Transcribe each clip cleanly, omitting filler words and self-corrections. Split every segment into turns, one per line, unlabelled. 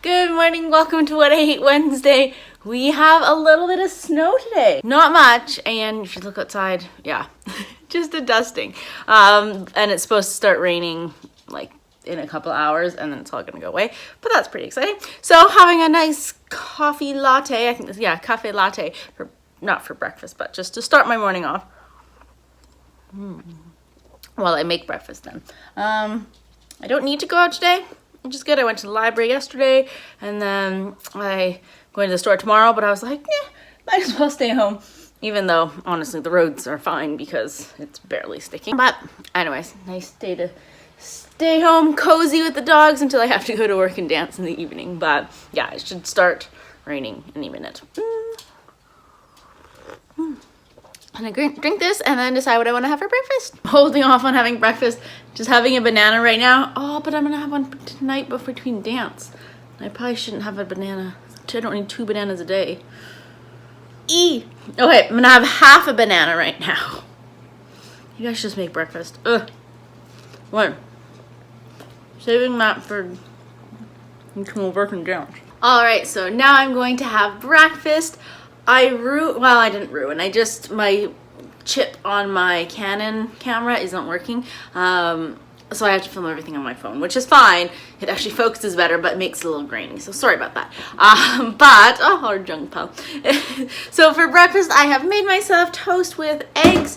Good morning, welcome to What I Ate Wednesday. We have a little bit of snow today. Not much, and if you look outside, yeah, just a dusting. And it's supposed to start raining like in a couple hours, and then it's all gonna go away, but that's pretty exciting. So having a nice coffee latte, I think this, yeah, cafe latte, for not for breakfast, but just to start my morning off. While I make breakfast then. I don't need to go out today, which is good. I went to the library yesterday, and then I going to the store tomorrow, but I was like, might as well stay home, even though honestly the roads are fine because it's barely sticking. But anyways, nice day to stay home cozy with the dogs until I have to go to work and dance in the evening. But yeah, it should start raining any minute. And I drink this and then decide what I want to have for breakfast. Holding off on having breakfast, just having a banana right now. Oh, but I'm gonna have one tonight between dance. I probably shouldn't have a banana. I don't need 2 bananas a day. Okay, I'm gonna have half a banana right now. You guys just make breakfast. One. Saving that for between work and dance. All right, so now I'm going to have breakfast. I didn't ruin. My chip on my Canon camera isn't working. So I have to film everything on my phone, which is fine. It actually focuses better, but it makes it a little grainy. So sorry about that. Our junk pal. So for breakfast, I have made myself toast with eggs.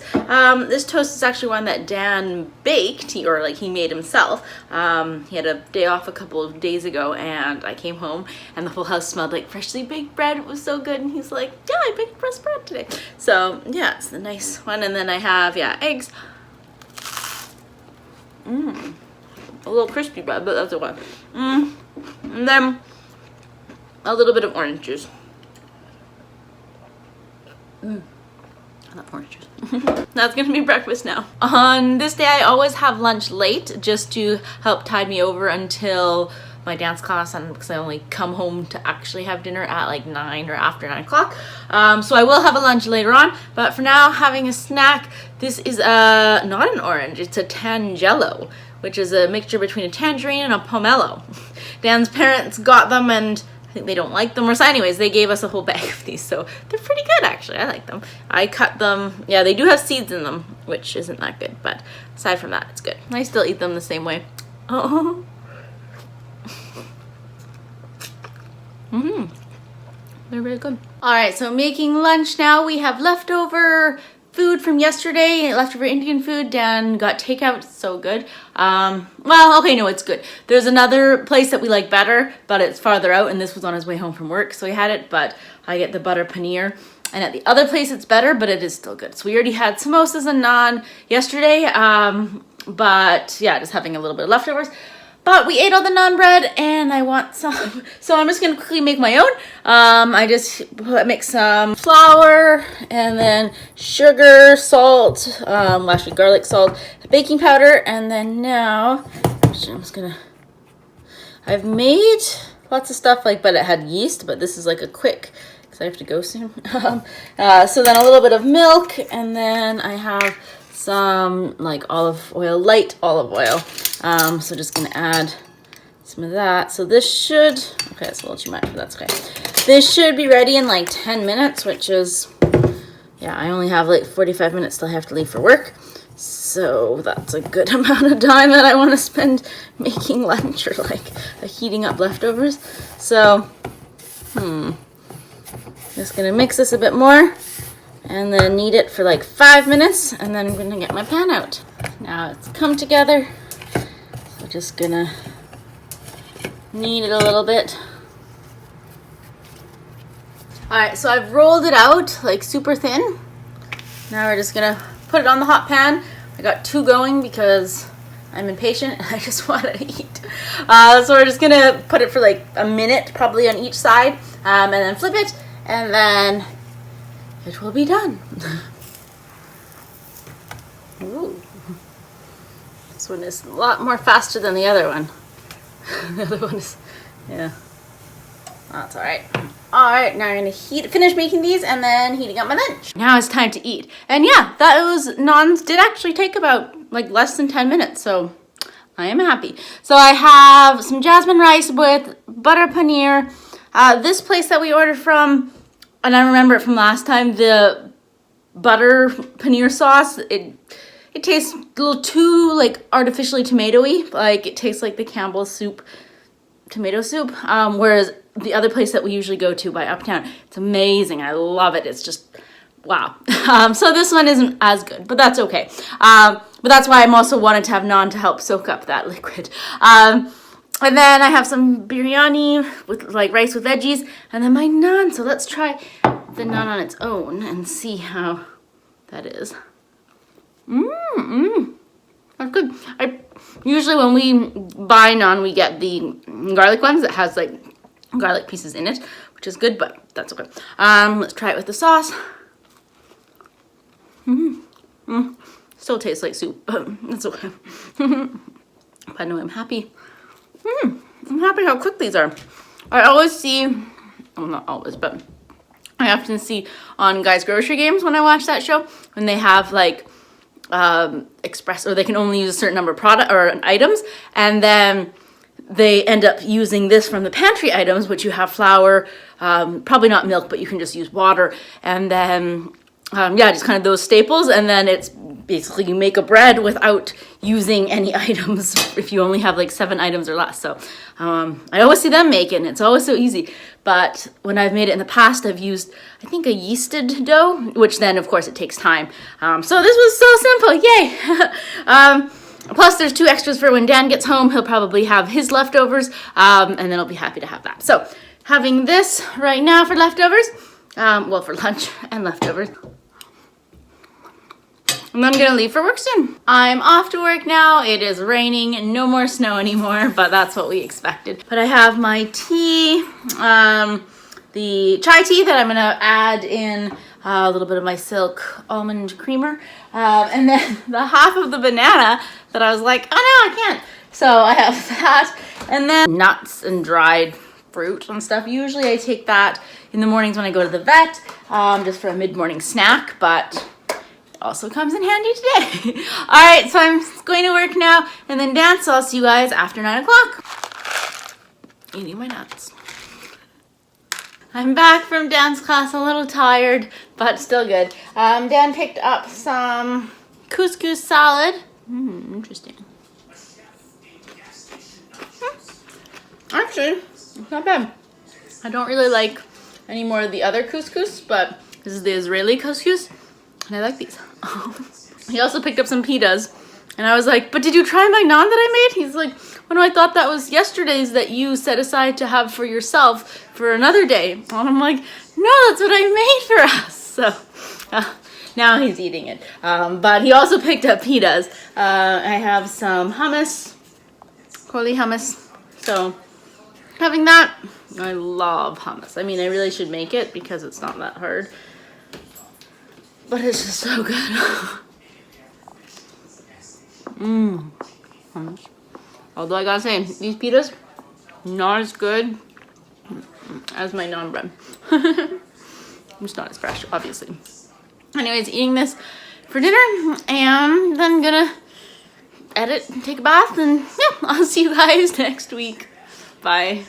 This toast is actually one that Dan baked, he made himself. He had a day off a couple of days ago, and I came home, and the whole house smelled like freshly baked bread. It was so good, and he's like, yeah, I baked pressed bread today. So yeah, it's a nice one. And then I have, eggs. A little crispy bread, but that's okay. And then a little bit of orange juice. I love orange juice. That's gonna be breakfast now. On this day, I always have lunch late just to help tide me over until my dance class, and because I only come home to actually have dinner at like 9 or after 9 o'clock. So I will have a lunch later on, but for now, having a snack. This is not an orange, it's a tangelo, which is a mixture between a tangerine and a pomelo. Dan's parents got them, and I think they don't like them, or so anyways, they gave us a whole bag of these, so they're pretty good actually. I like them. I cut them. Yeah, they do have seeds in them, which isn't that good, but aside from that, it's good. I still eat them the same way. Oh. They're really good. All right, so making lunch now. We have leftover food from yesterday, leftover Indian food. Dan got takeout, it's so good. It's good. There's another place that we like better, but it's farther out, and this was on his way home from work, so he had it, but I get the butter paneer. And at the other place, it's better, but it is still good. So we already had samosas and naan yesterday, but yeah, just having a little bit of leftovers. But we ate all the naan bread, and I want some. So I'm just gonna quickly make my own. I just mix some flour and then sugar, salt, actually garlic salt, baking powder, and then now I've made lots of stuff but it had yeast, but this is like a quick, because I have to go soon. So then a little bit of milk, and then I have some light olive oil. So just gonna add some of that. So this should, okay, that's a little too much, but that's okay. This should be ready in like 10 minutes, which is, yeah, I only have like 45 minutes till I have to leave for work. So that's a good amount of time that I want to spend making lunch or heating up leftovers. So, just gonna mix this a bit more, and then knead it for like 5 minutes, and then I'm gonna get my pan out. Now it's come together. So just gonna knead it a little bit. All right, so I've rolled it out like super thin. Now we're just gonna put it on the hot pan. I got 2 going because I'm impatient and I just want to eat. So we're just gonna put it for like a minute probably on each side, and then flip it, and then it will be done. Ooh. This one is a lot more faster than the other one. The other one is, yeah. That's all right. All right, now I'm gonna finish making these and then heating up my lunch. Now it's time to eat. And yeah, those naans did actually take about like less than 10 minutes, so I am happy. So I have some jasmine rice with butter paneer. This place that we ordered from, and I remember it from last time, the butter paneer sauce, it tastes a little too like artificially tomatoey. Like it tastes like the Campbell's soup, tomato soup. Whereas the other place that we usually go to by Uptown, it's amazing. I love it. It's just, wow. So this one isn't as good, but that's okay. But that's why I'm also wanted to have naan to help soak up that liquid. And then I have some biryani with like rice with veggies, and then my naan. So let's try the naan on its own and see how that is. That's good. Usually when we buy naan, we get the garlic ones that has like garlic pieces in it, which is good, but that's okay. Let's try it with the sauce. Still tastes like soup, but it's okay. But I know I'm happy. I'm happy how quick these are. I always see, well, not always, but I often see on Guys Grocery Games when I watch that show, when they have like express, or they can only use a certain number of product or items, and then they end up using this from the pantry items, which you have flour, probably not milk, but you can just use water, and then yeah, just kind of those staples, and then it's basically you make a bread without using any items if you only have like 7 items or less. So I always see them make it, and it's always so easy. But when I've made it in the past, I've used, I think, a yeasted dough, which then of course it takes time. So this was so simple, yay! Plus there's 2 extras for when Dan gets home. He'll probably have his leftovers, and then I'll be happy to have that. So having this right now for leftovers, well, for lunch and leftovers. And I'm gonna leave for work soon. I'm off to work now. It is raining, no more snow anymore, but that's what we expected. But I have my tea, the chai tea that I'm gonna add in a little bit of my silk almond creamer, and then the half of the banana that I was like, oh no, I can't. So I have that, and then nuts and dried fruit and stuff. Usually I take that in the mornings when I go to the vet, just for a mid-morning snack, but also comes in handy today. All right, so I'm going to work now and then dance. So I'll see you guys after 9 o'clock. Eating my nuts. I'm back from dance class, a little tired, but still good. Dan picked up some couscous salad. Interesting. Actually, it's not bad. I don't really like any more of the other couscous, but this is the Israeli couscous, and I like these. He also picked up some pitas, and I was like, but did you try my naan that I made? He's like, oh no, I thought that was yesterday's that you set aside to have for yourself for another day. And I'm like, no, that's what I made for us. So now he's eating it. But he also picked up pitas. I have some hummus, Koli hummus. So having that, I love hummus. I mean, I really should make it because it's not that hard. But it's just so good. Hummus. Although I gotta say, these pitas, not as good as my naan bread. It's not as fresh, obviously. Anyways, eating this for dinner, and then gonna edit and take a bath, and yeah, I'll see you guys next week. Bye.